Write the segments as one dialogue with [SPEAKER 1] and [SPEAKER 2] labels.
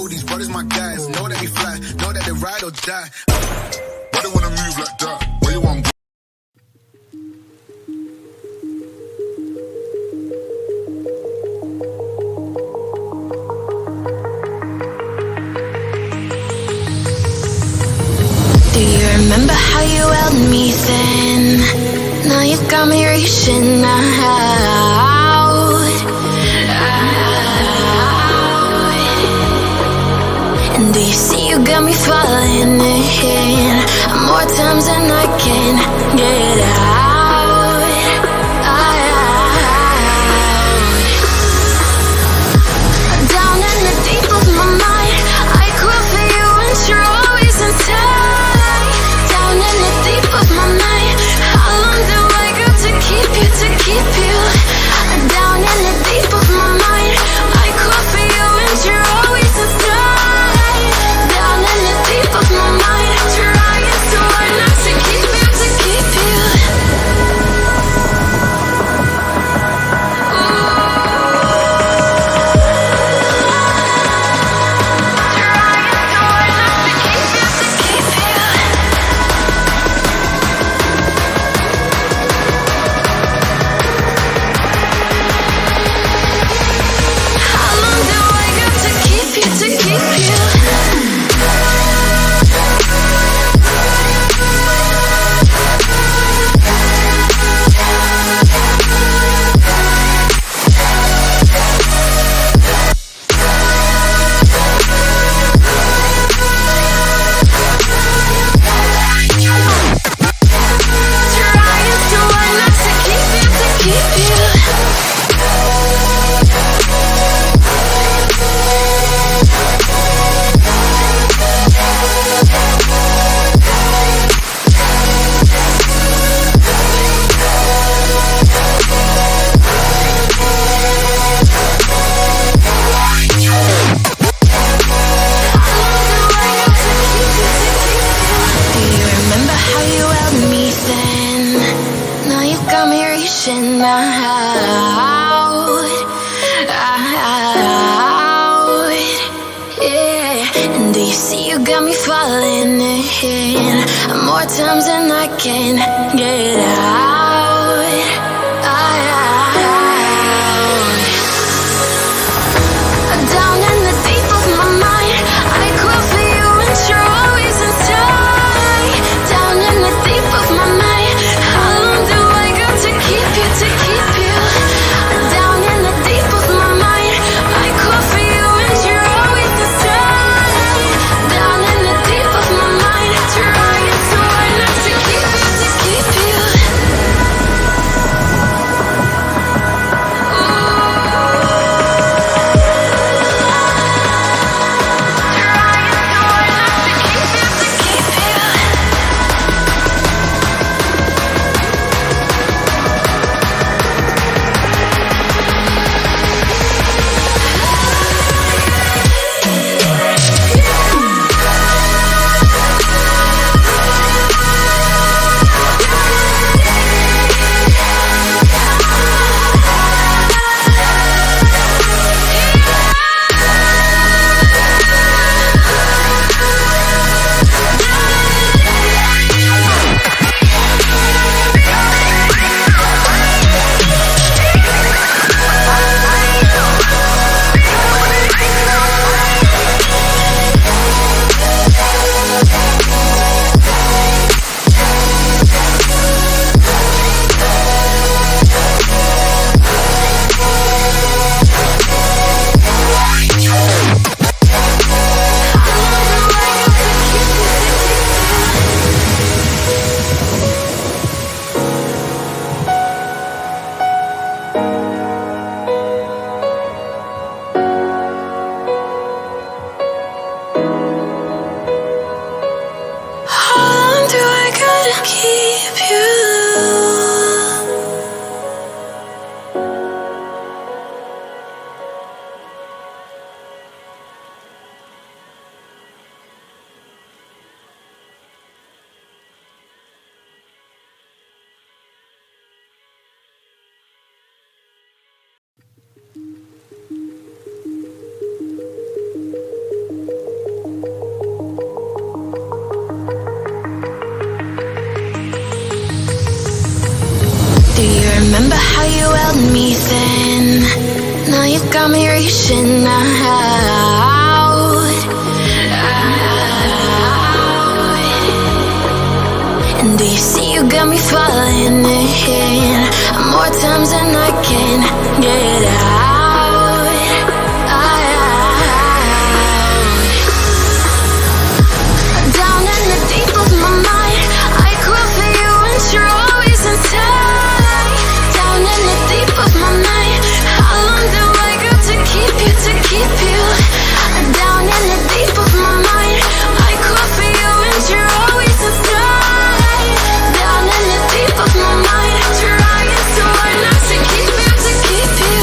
[SPEAKER 1] know these brothers my guys. Know that we fly, know that they ride or die. Why they wanna move like that? Where you want?
[SPEAKER 2] Do you remember how you held me then? Now you've got me reaching out. And do you see you got me falling in more times than I can get out. Down in the deep of my mind, I crawl for you and you're always inside. Down in the deep of my mind, how long do I got to keep you, to keep you? Down in the deep of my mind, I crawl for you and you're always inside. Down in the deep of my mind, trying so hard not to keep you, to keep you. More times than I can get out. Down in the deep of my mind, I crawl for you and you're always inside. Down in the deep of my mind, how long do I got to keep you, to keep you? Down in the deep of my mind, I crawl for you and you're always inside. Down in the deep of my mind, trying so hard not to keep you, to keep you. you held me thin. Now you got me reaching out. And do you see you got me falling in more times than I can get out. Down in the deep of my mind, I crawl for you and you're always inside. Down in the deep of my mind, how long do I got to keep you, to keep you? Down in the deep of my mind, I crawl for you and you're always inside. Down in the deep of my mind, trying so hard not to keep you, to keep you.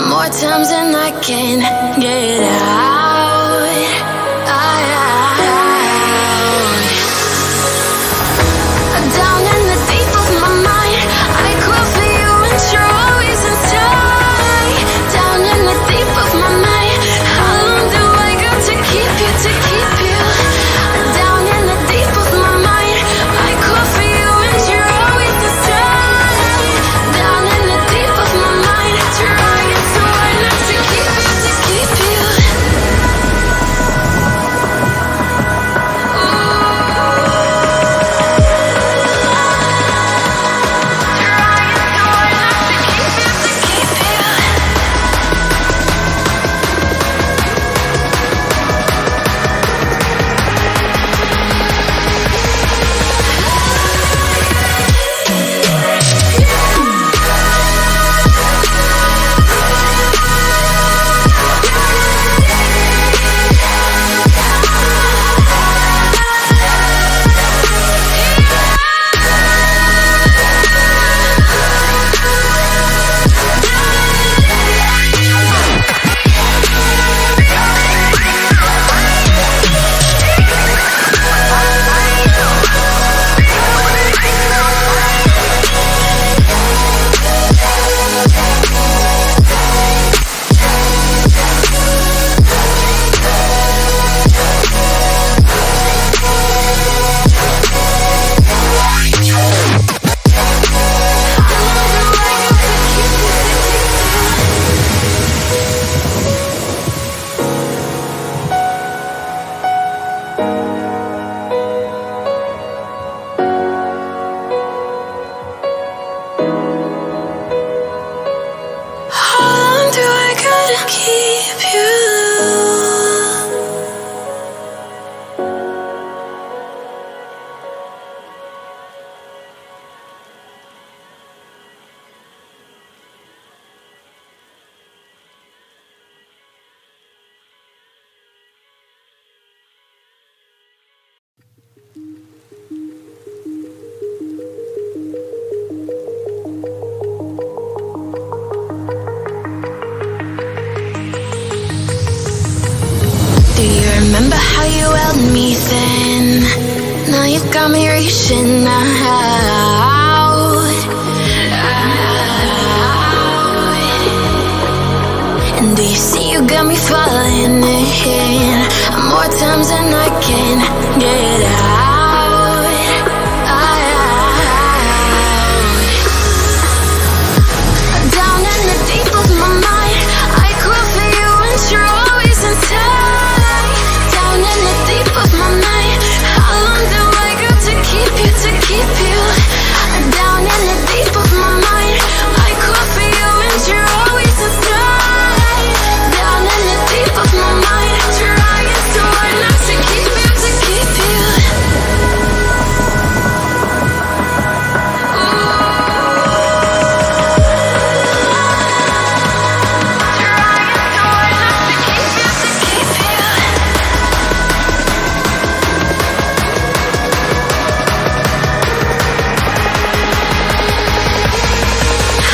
[SPEAKER 2] More times than I can get out. Down in the deep of my mind, I crawl for you and you're always inside. Down in the deep of my mind, how long do I got to keep you, to keep you? Down in the deep of my mind, I crawl for you and you're always inside. Down in the deep of my mind, trying so hard not to keep you, to keep you. Remember how you held me thin? Now you got me reaching out. And do got me falling in more times than I can get out. Down in the deep of my mind, I crawl for you and you're always inside. Down in the deep of my mind, how long do I got to keep you, to keep you? Down in the deep of my mind, I crawl for you and you're always inside. Down in the deep of my mind, trying so hard not to keep you, to keep you.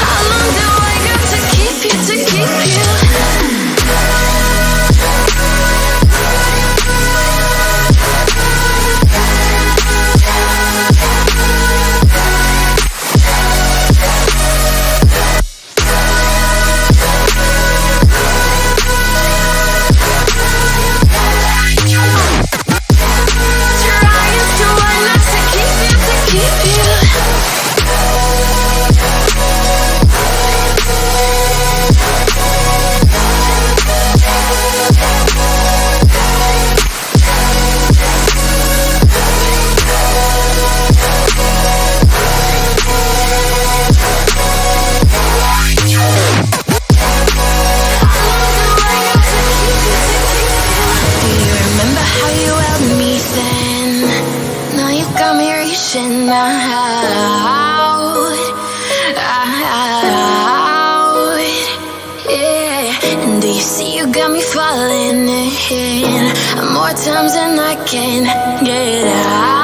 [SPEAKER 2] How long do I got to keep you, to keep you? Trying so hard not to keep you, to keep you. Do you remember how you held me then? Now you got me reaching out, yeah. And do you see you got me falling in more times than I can get out?